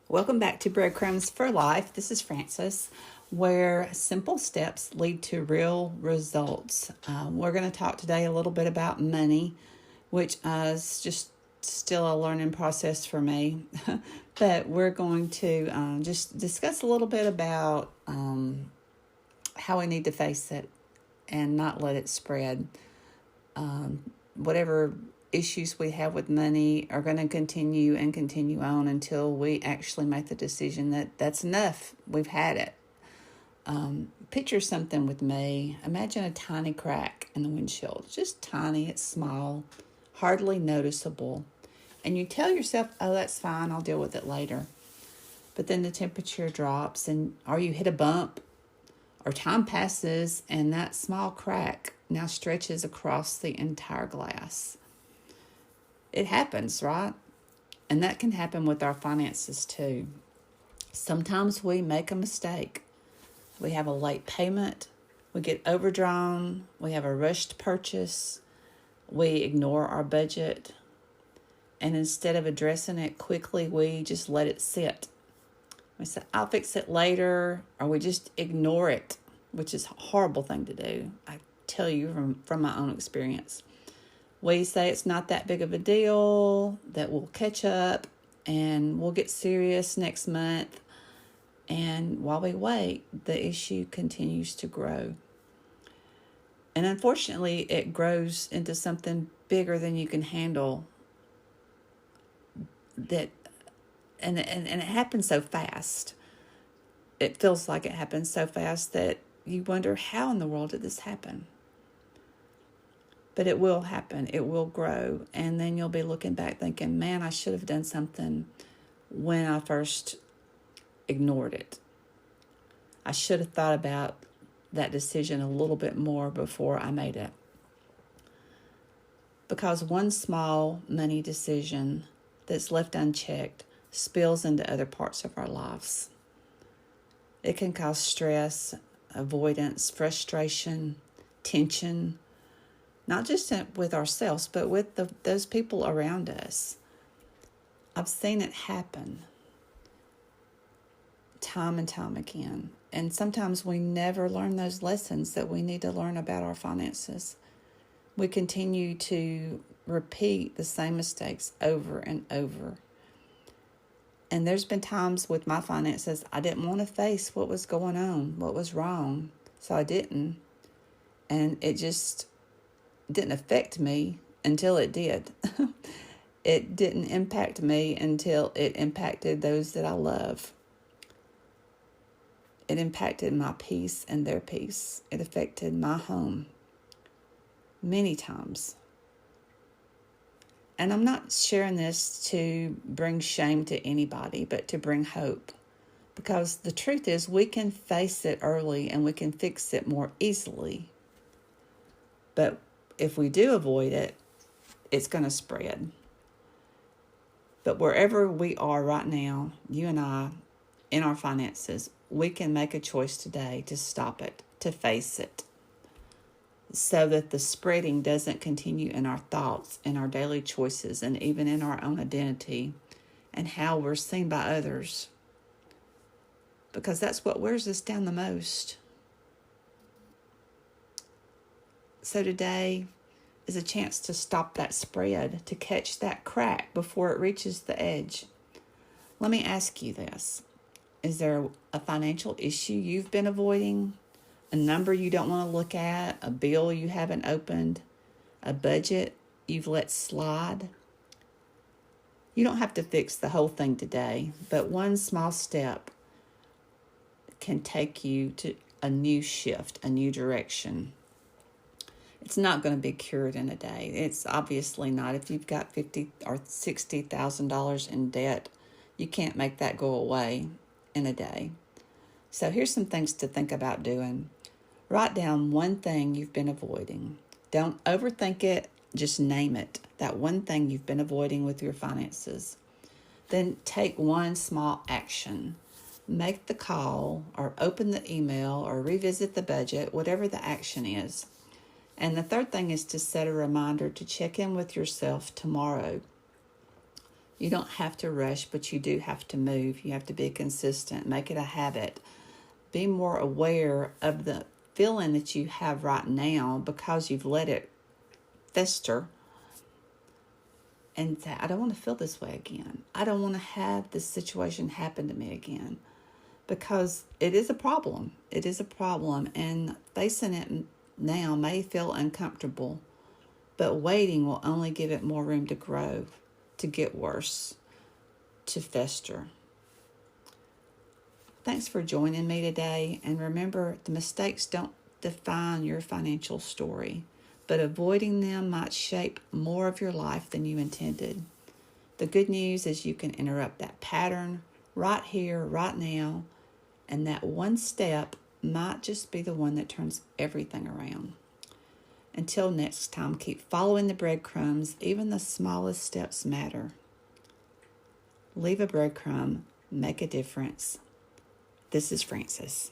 Welcome back to Breadcrumbs for Life. This is Frances, where simple steps lead to real results. We're going to talk today a little bit about money, which is just still a learning process for me. But we're going to just discuss a little bit about how we need to face it and not let it spread. Whatever issues we have with money are going to continue on until we actually make the decision that that's enough. We've had it. Picture something with me. Imagine a tiny crack in the windshield. Just tiny, it's small, hardly noticeable. And you tell yourself, oh, that's fine, I'll deal with it later. But then the temperature drops or you hit a bump or time passes and that small crack now stretches across the entire glass. It happens, right? And that can happen with our finances too. Sometimes we make a mistake. We have a late payment. We get overdrawn. We have a rushed purchase. We ignore our budget. And instead of addressing it quickly, we just let it sit. We say, I'll fix it later, or we just ignore it, which is a horrible thing to do. I tell you from my own experience. We say it's not that big of a deal, that we'll catch up and we'll get serious next month. And while we wait, the issue continues to grow. And unfortunately, it grows into something bigger than you can handle. And it happens so fast. It feels like it happens so fast that you wonder, how in the world did this happen? But it will happen. It will grow. And then you'll be looking back thinking, man, I should have done something when I first ignored it. I should have thought about that decision a little bit more before I made it. Because one small money decision that's left unchecked spills into other parts of our lives. It can cause stress, avoidance, frustration, tension, not just with ourselves, but with those people around us. I've seen it happen time and time again. And sometimes we never learn those lessons that we need to learn about our finances. We continue to repeat the same mistakes over and over. And there's been times with my finances, I didn't want to face what was going on, what was wrong. So I didn't. And it just didn't affect me until it did. It didn't impact me until it impacted those that I love. It impacted my peace and their peace. It affected my home many times. And I'm not sharing this to bring shame to anybody, but to bring hope. Because the truth is, we can face it early and we can fix it more easily. But if we do avoid it, it's going to spread. But wherever we are right now, you and I, in our finances, we can make a choice today to stop it, to face it, so that the spreading doesn't continue in our thoughts, in our daily choices, and even in our own identity and how we're seen by others. Because that's what wears us down the most. So today is a chance to stop that spread, to catch that crack before it reaches the edge. Let me ask you this. Is there a financial issue you've been avoiding? A number you don't want to look at? A bill you haven't opened? A budget you've let slide? You don't have to fix the whole thing today, but one small step can take you to a new shift, a new direction. It's not going to be cured in a day. It's obviously not. If you've got $50,000 or $60,000 in debt, you can't make that go away in a day. So here's some things to think about doing. Write down one thing you've been avoiding. Don't overthink it. Just name it. That one thing you've been avoiding with your finances. Then take one small action. Make the call or open the email or revisit the budget, whatever the action is. And the third thing is to set a reminder to check in with yourself tomorrow You don't have to rush, but you do have to move. You have to be consistent, make it a habit. Be more aware of the feeling that you have right now because you've let it fester, and say, I don't want to feel this way again. I don't want to have this situation happen to me again, because it is a problem. It is a problem, and facing it now may feel uncomfortable, but waiting will only give it more room to grow, to get worse, to fester. Thanks for joining me today, and remember, the mistakes don't define your financial story, but avoiding them might shape more of your life than you intended. The good news is you can interrupt that pattern right here, right now, and that one step might just be the one that turns everything around. Until next time, keep following the breadcrumbs. Even the smallest steps matter. Leave a breadcrumb, make a difference. This is Frances.